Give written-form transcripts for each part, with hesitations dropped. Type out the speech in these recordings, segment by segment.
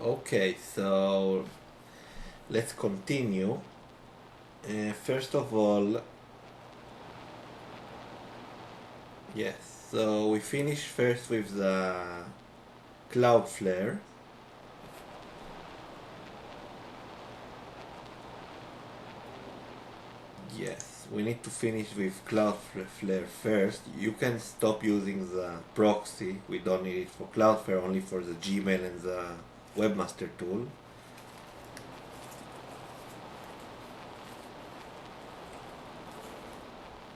Okay, so let's continue. First of all, yes, so we finish first with the Cloudflare. Yes, we need to finish with Cloudflare first. You can stop using the proxy. We don't need it for Cloudflare, only for the Gmail and the Webmaster tool.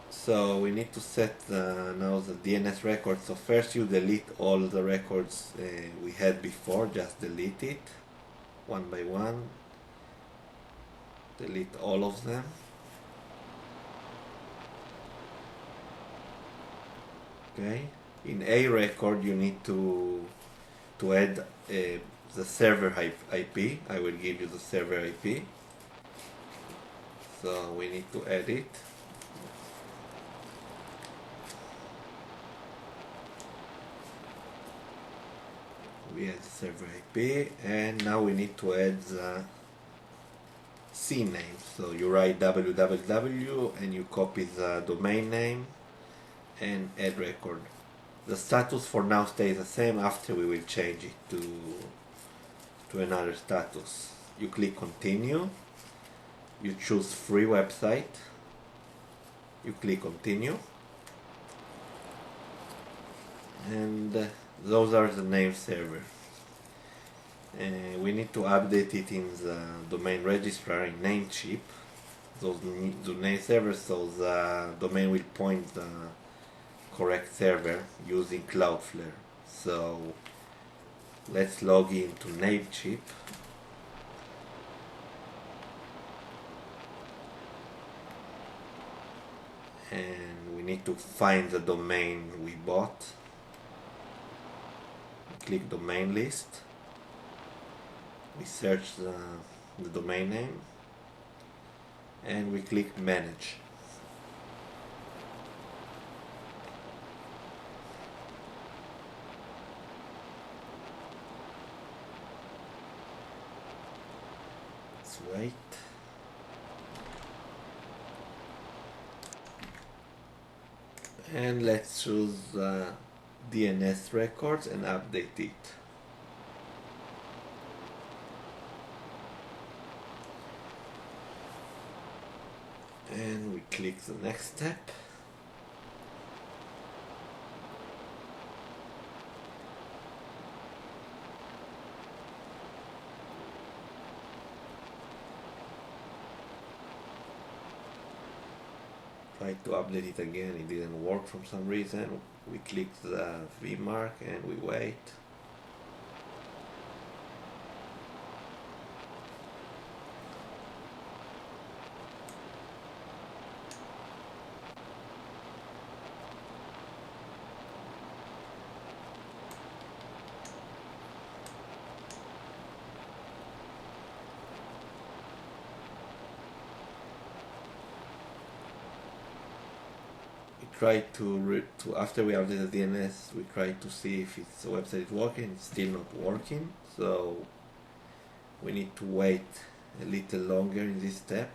So we need to set now the DNS records. So first you delete all the records we had before, just delete it one by one. Delete all of them. Okay. In a record you need to add the server IP. I will give you the server IP. So we need to add it. We add the server IP, and now we need to add the C name. So you write www and you copy the domain name and add record. The status for now stays the same. After we will change it to another status. You click continue. You choose free website. You click continue. And those are the name server. We need to update it in the domain registrar in Namecheap. Those name servers, so the domain will point the correct server using Cloudflare. So let's log into Namecheap. And we need to find the domain we bought. Click domain list. We search the domain name and we click manage. Let's wait. And let's choose DNS records and update it. And we click the next step. Try to update it again, it didn't work for some reason. We click the V mark and we wait. Try to after we update the DNS, we try to see if the website is working. It's still not working, so we need to wait a little longer in this step.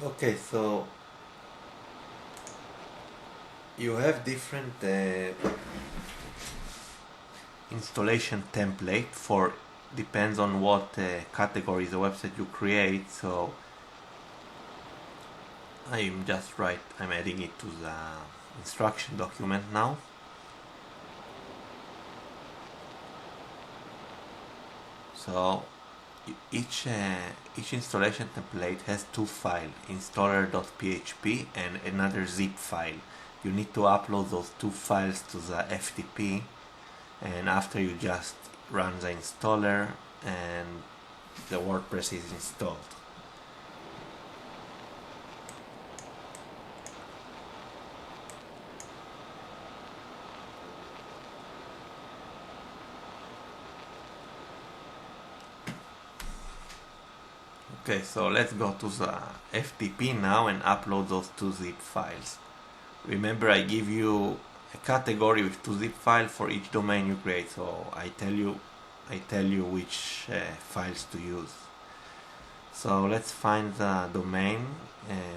Okay, so you have different installation template for depends on what category the website you create. So I'm adding it to the instruction document now. So each installation template has two files, installer.php and another zip file. You need to upload those two files to the FTP, and after you just run the installer and the WordPress is installed. Okay, so let's go to the FTP now and upload those two zip files. Remember, I give you a category with two zip files for each domain you create, so I tell you which files to use. So let's find the domain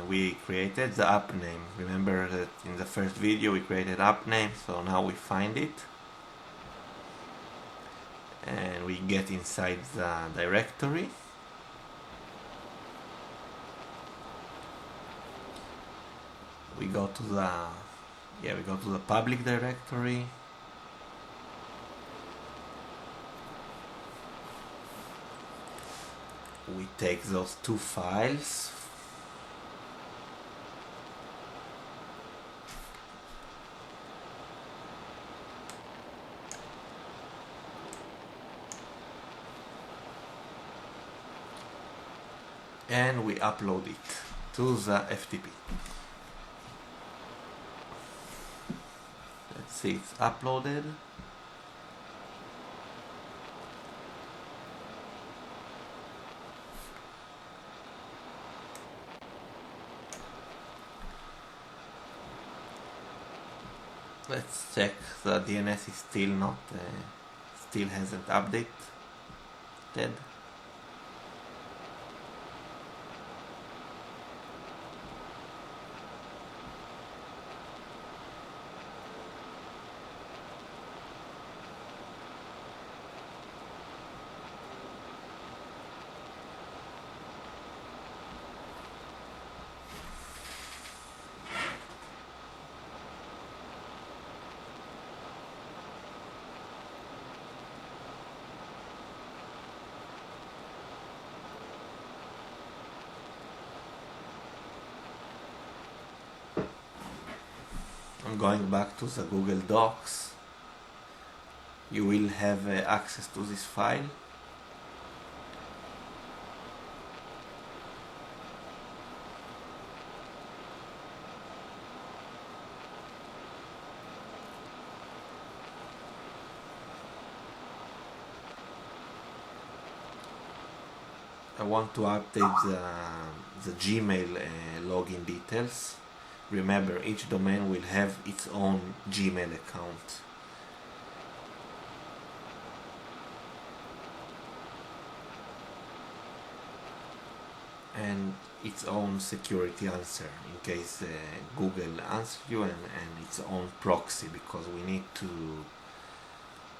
we created, the app name. Remember that in the first video we created app name, so now we find it and we get inside the directory. We go to the public directory. We take those two files. And we upload it to the FTP. Let's see, it's uploaded. Let's check the DNS is still hasn't updated. I'm going back to the Google Docs. You will have access to this file. I want to update the Gmail login details. Remember, each domain will have its own Gmail account. And its own security answer in case Google answers you, and its own proxy, because we need to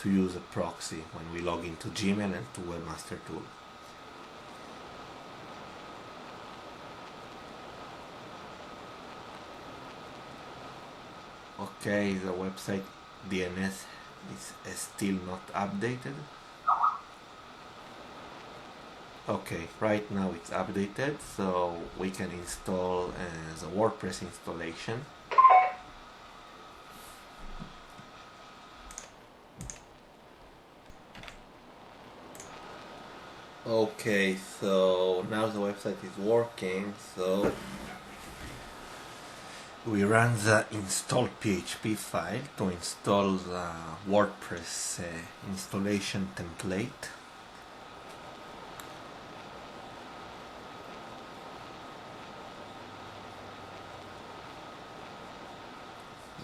use a proxy when we log into Gmail and to Webmaster Tool. Okay, the website DNS is still not updated. Okay, right now it's updated, so we can install the WordPress installation. Okay, so now the website is working, so we run the install PHP file to install the WordPress installation template.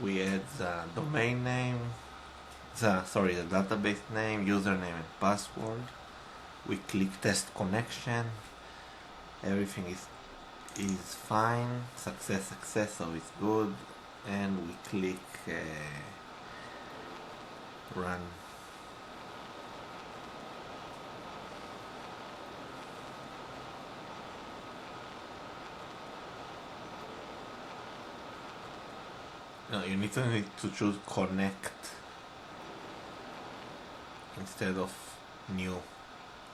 We add the domain name, the database name, username and password. We click test connection. Everything is fine, success, so it's good, and we click run. No, you need to choose connect instead of new.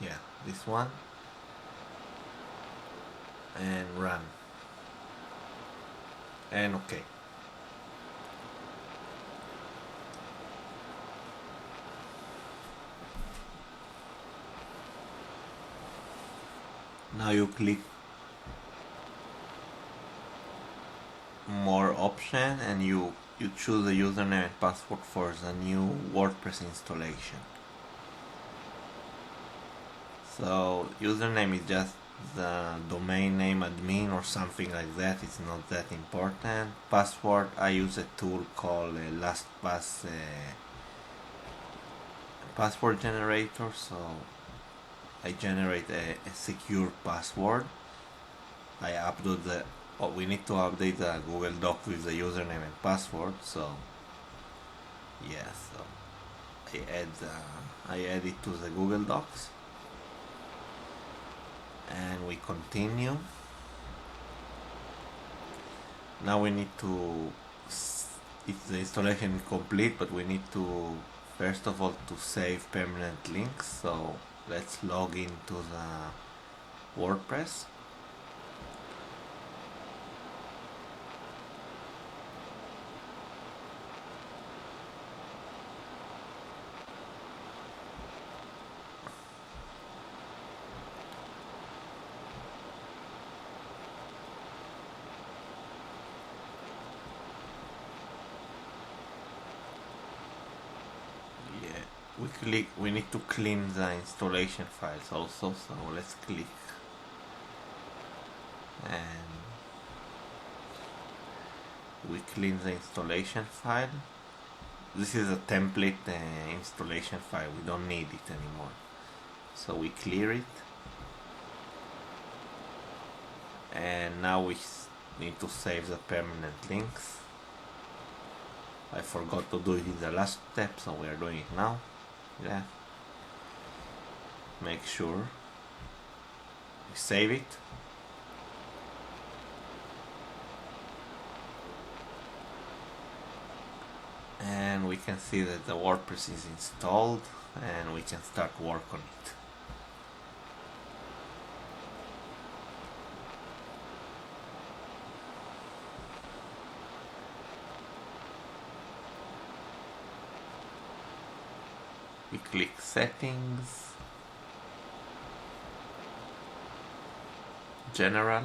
Yeah, this one, and run, and OK. Now you click more option and you choose the username and password for the new WordPress installation. So username is just the domain name admin or something like that. It's not that important. Password, I use a tool called LastPass password generator. So I generate a secure password. I upload the we need to update the Google Doc with the username and password. So yeah, so I add it to the Google Docs, and we continue. Now we need to, if the installation is complete, but we need to first of all to save permanent links. So let's log into the WordPress. We need to clean the installation files also, so let's click and we clean the installation file. This is a template installation file, we don't need it anymore, so we clear it. And now we need to save the permanent links. I forgot to do it in the last step, so we are doing it now. Yeah, make sure we save it. And we can see that the WordPress is installed and we can start work on it. We click settings, general.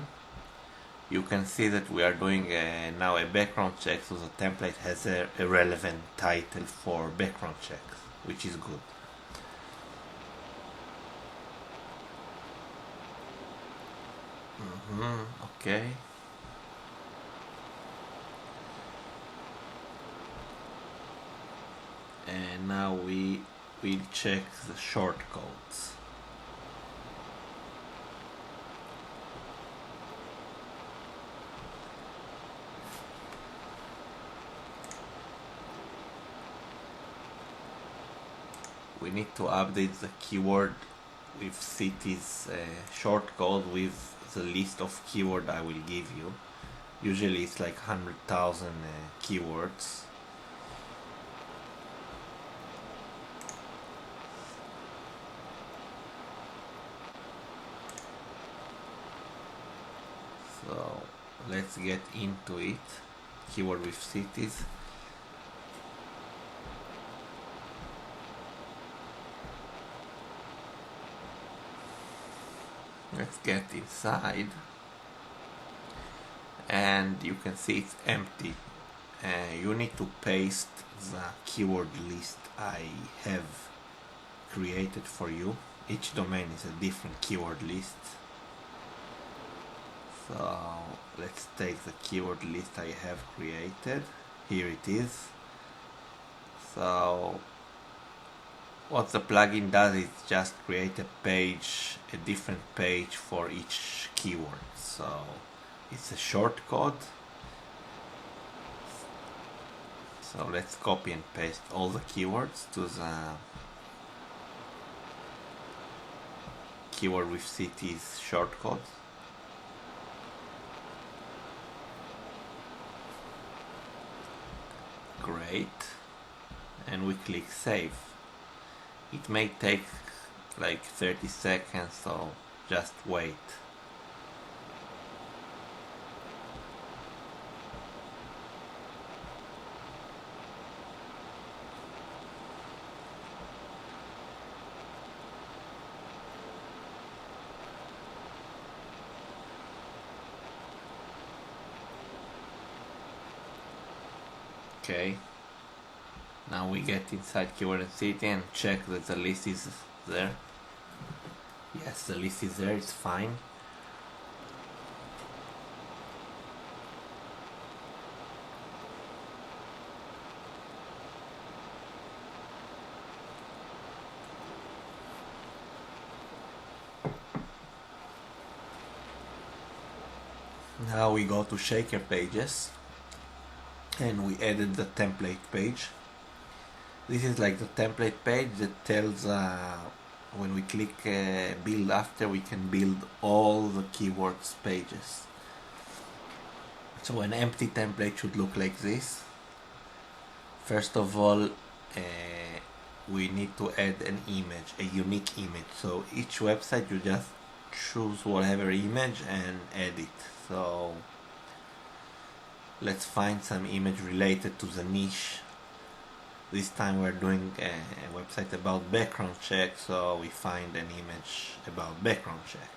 You can see that we are doing now a background check, so the template has a relevant title for background checks, which is good. Okay. And now we will check the shortcodes. We need to update the keyword with cities shortcode with the list of keyword I will give you. Usually it's like 100,000 keywords. So let's get into it. Keyword with cities. Let's get inside, and you can see it's empty. You need to paste the keyword list I have created for you. Each domain is a different keyword list. So let's take the keyword list I have created. Here it is. So what the plugin does is just create a page, a different page for each keyword. So it's a shortcode. So let's copy and paste all the keywords to the keyword with cities shortcode. Great. And we click save. It may take like 30 seconds, so just wait. Okay, now we get inside keyword and city and check that the list is there. Yes, the list is there, it's fine. Now we go to Shaker pages and we added the template page. This is like the template page that tells when we click build after, we can build all the keywords pages. So an empty template should look like this. First of all, we need to add an image, a unique image. So each website you just choose whatever image and add it. So let's find some image related to the niche. This time we're doing a website about background check, so we find an image about background check.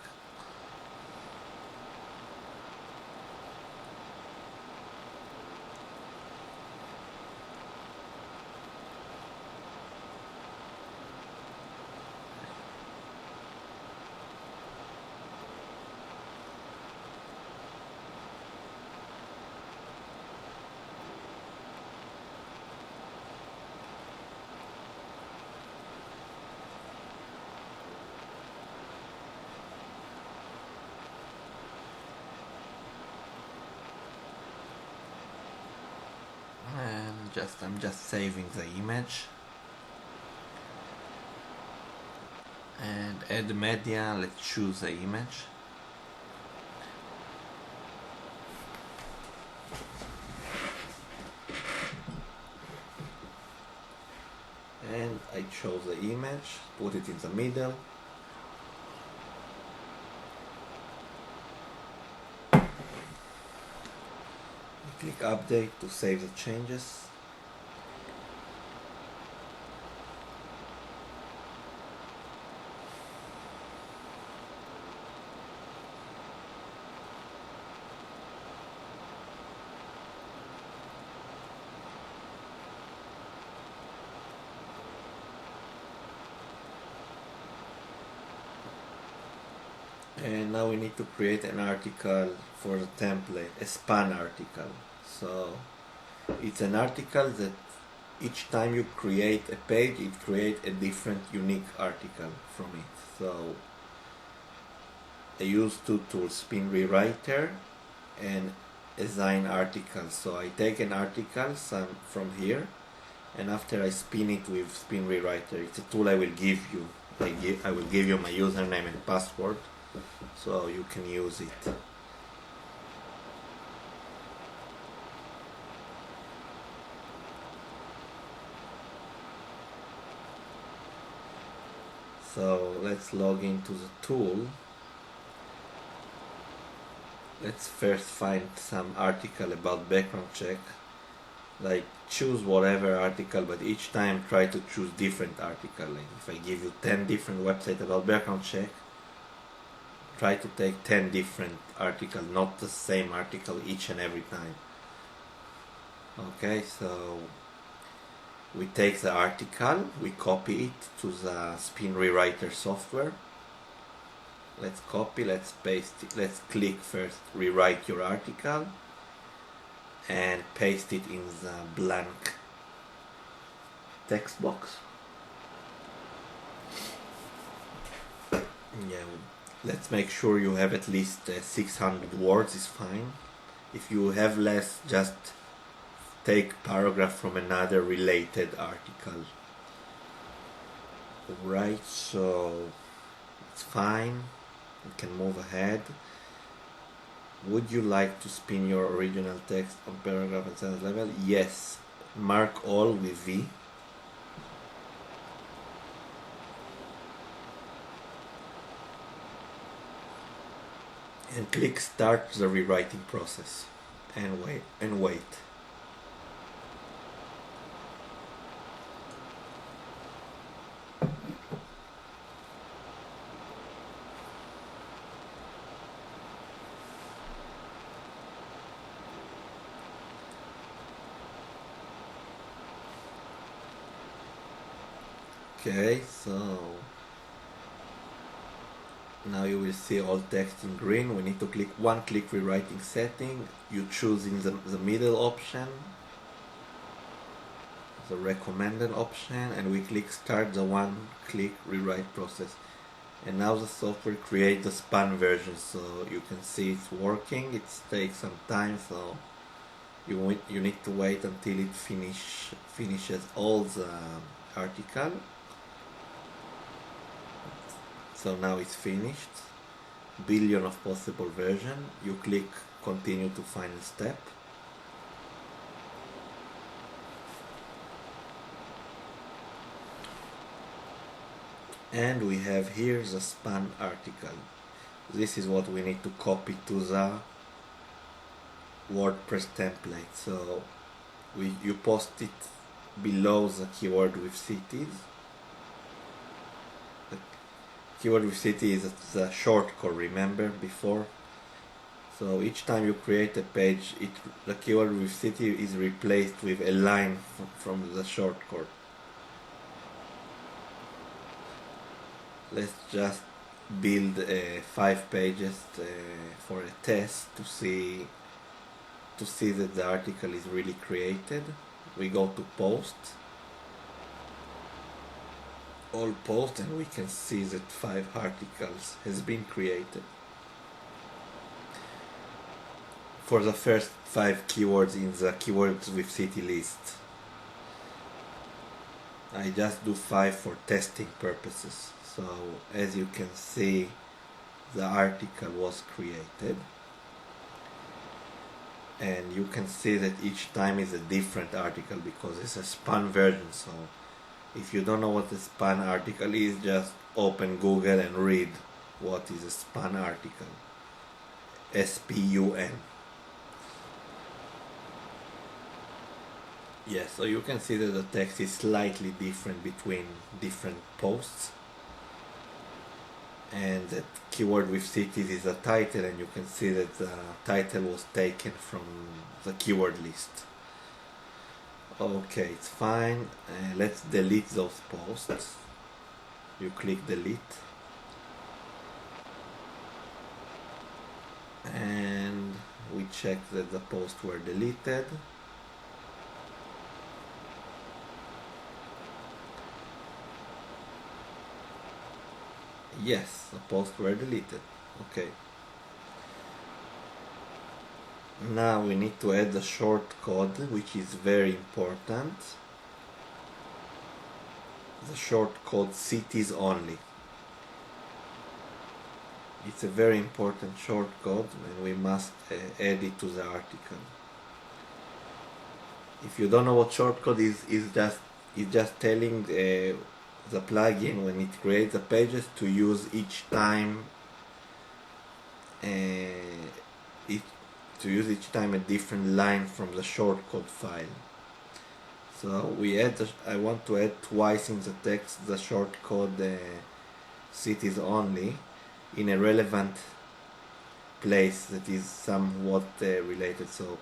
And I'm just saving the image. And add media, let's choose the image. And I chose the image, put it in the middle. Click update to save the changes. And now we need to create an article for the template, a span article. So it's an article that each time you create a page, it creates a different unique article from it. So I use two tools, Spin Rewriter and Assign Article. So I take an article from here, and after I spin it with Spin Rewriter, it's a tool I will give you. I will give you my username and password, so you can use it. So let's log into the tool. Let's first find some article about background check. Like choose whatever article, but each time try to choose different article. Like if I give you 10 different websites about background check, try to take 10 different articles, not the same article each and every time. Okay, so we take the article, we copy it to the Spin Rewriter software. Let's copy, let's paste it, let's click first rewrite your article and paste it in the blank text box. Yeah, let's make sure you have at least 600 words is fine. If you have less, just take paragraph from another related article. Right, so it's fine. You can move ahead. Would you like to spin your original text on paragraph and sentence level? Yes. Mark all with V. and click start the rewriting process and wait. Okay, so now you will see all text in green. We need to click one-click rewriting setting. You choose in the middle option, the recommended option, and we click start the one-click rewrite process. And now the software creates the span version, so you can see it's working. It takes some time, so you need to wait until it finishes all the article. So now it's finished. Billion of possible version. You click continue to final step. And we have here the span article. This is what we need to copy to the WordPress template. So you post it below the keyword with cities. The keyword with city is the shortcode, remember before? So each time you create a page, the keyword with city is replaced with a line from the shortcode. Let's just build 5 pages for a test to see that the article is really created. We go to post, all post, and we can see that 5 articles has been created. For the first 5 keywords in the keywords with city list. I just do 5 for testing purposes. So as you can see, the article was created, and you can see that each time is a different article because it's a span version. So if you don't know what a span article is, just open Google and read what is a span article. SPUN. Yes, so you can see that the text is slightly different between different posts, and that keyword with cities is a title, and you can see that the title was taken from the keyword list. Okay, it's fine. Let's delete those posts. You click delete, and we check that the posts were deleted. Yes, the posts were deleted. Okay. Now we need to add the short code, which is very important. The short code cities only. It's a very important short code, and we must add it to the article. If you don't know what short code is, it's just telling the plugin when it creates the pages to use each time a different line from the shortcode file. So I want to add twice in the text the shortcode cities only in a relevant place that is somewhat related. So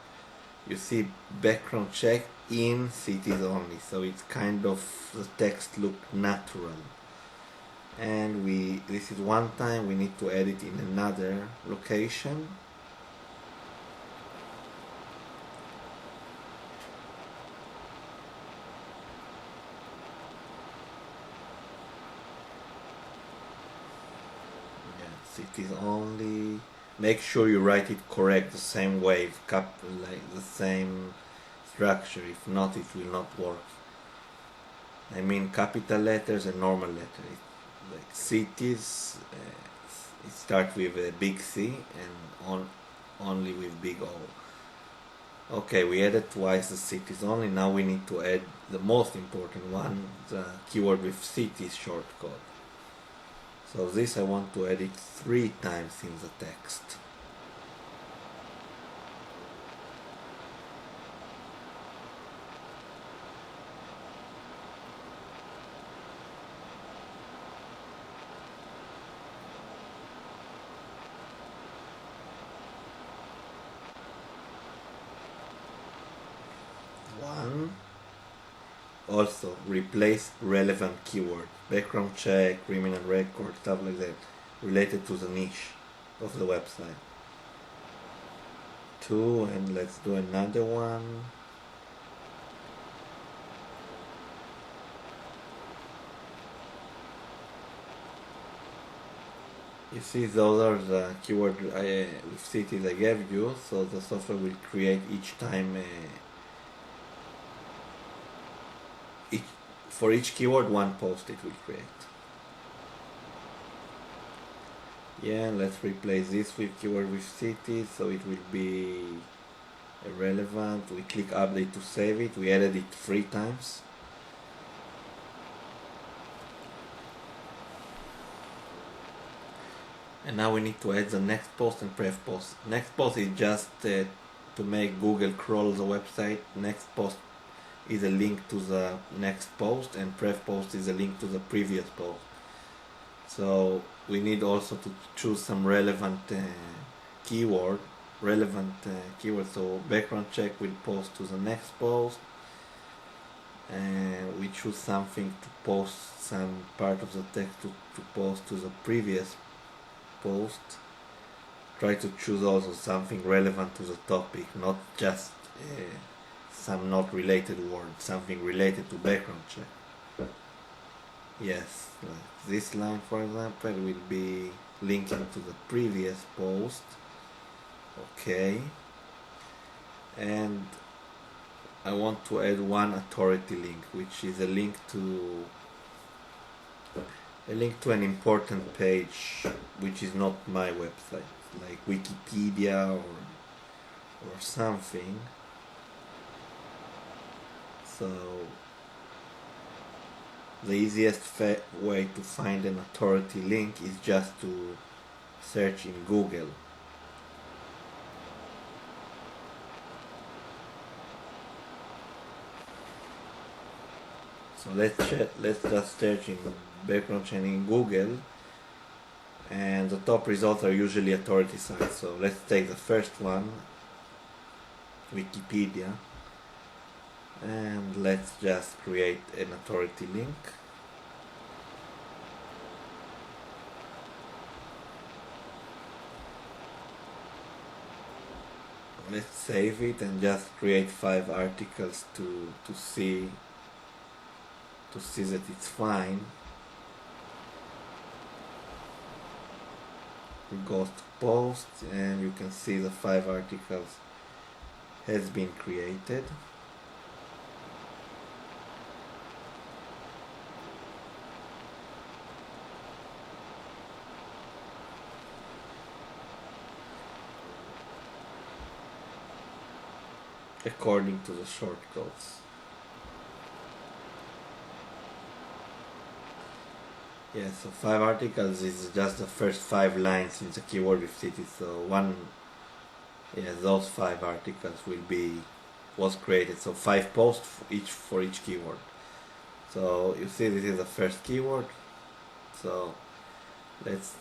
you see background check in cities only, so it's kind of the text look natural. And this is one time. We need to add it in another location. Cities only. Make sure you write it correct, the same way, like the same structure. If not, it will not work. I mean capital letters and normal letters. Like cities, it starts with a big C and only with big O. Okay, we added twice the cities only. Now we need to add the most important one, the keyword with cities shortcode. So this I want to add it 3 times in the text. one, also replace relevant keyword, background check, criminal record, stuff like that, related to the niche of the website. Two, and let's do another one. You see, those are the keyword with cities I gave you, so the software will create each time for each keyword one post it will create. Yeah, let's replace this with keyword with city, so it will be irrelevant. We click update to save it. We added it 3 times. And now we need to add the next post and pref post. Next post is just to make Google crawl the website. Next post is a link to the next post, and pref post is a link to the previous post. So we need also to choose some relevant keyword. So background check will post to the next post, and we choose something to post some part of the text to post to the previous post. Try to choose also something relevant to the topic, not just some not related word, something related to background check. Yes, like this line for example will be linking to the previous post. Okay, and I want to add one authority link, which is a link to an important page which is not my website, like Wikipedia or something. So the easiest way to find an authority link is just to search in Google. So let's just search in background check in Google, and the top results are usually authority sites. So let's take the first one, Wikipedia, and let's just create an authority link. Let's save it and just create 5 articles to see that it's fine. We go to post, and you can see the 5 articles has been created. According to the shortcodes. Yeah, so 5 articles is just the first 5 lines in the keyword with city. So those 5 articles was created. So 5 posts for each keyword. So you see this is the first keyword. So let's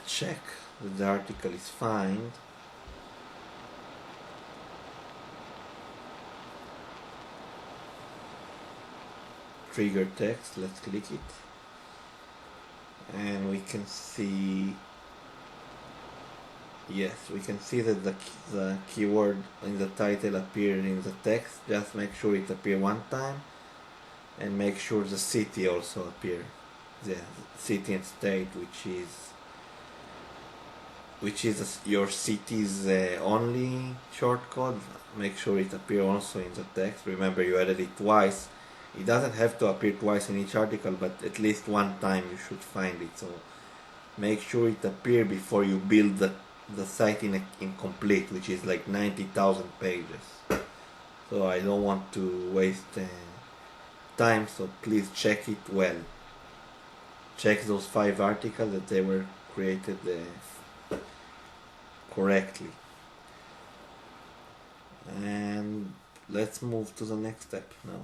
check that the article is fine. Trigger text, let's click it, and we can see, yes, we can see that the keyword in the title appeared in the text. Just make sure it appears 1 time, and make sure the city also appear, the city and state, which is your city's only shortcode. Make sure it appears also in the text. Remember, you added it twice. It doesn't have to appear twice in each article, but at least 1 time you should find it. So make sure it appears before you build the site in incomplete, which is like 90,000 pages. So I don't want to waste time, so please check it well. Check those 5 articles that they were created correctly. And let's move to the next step now.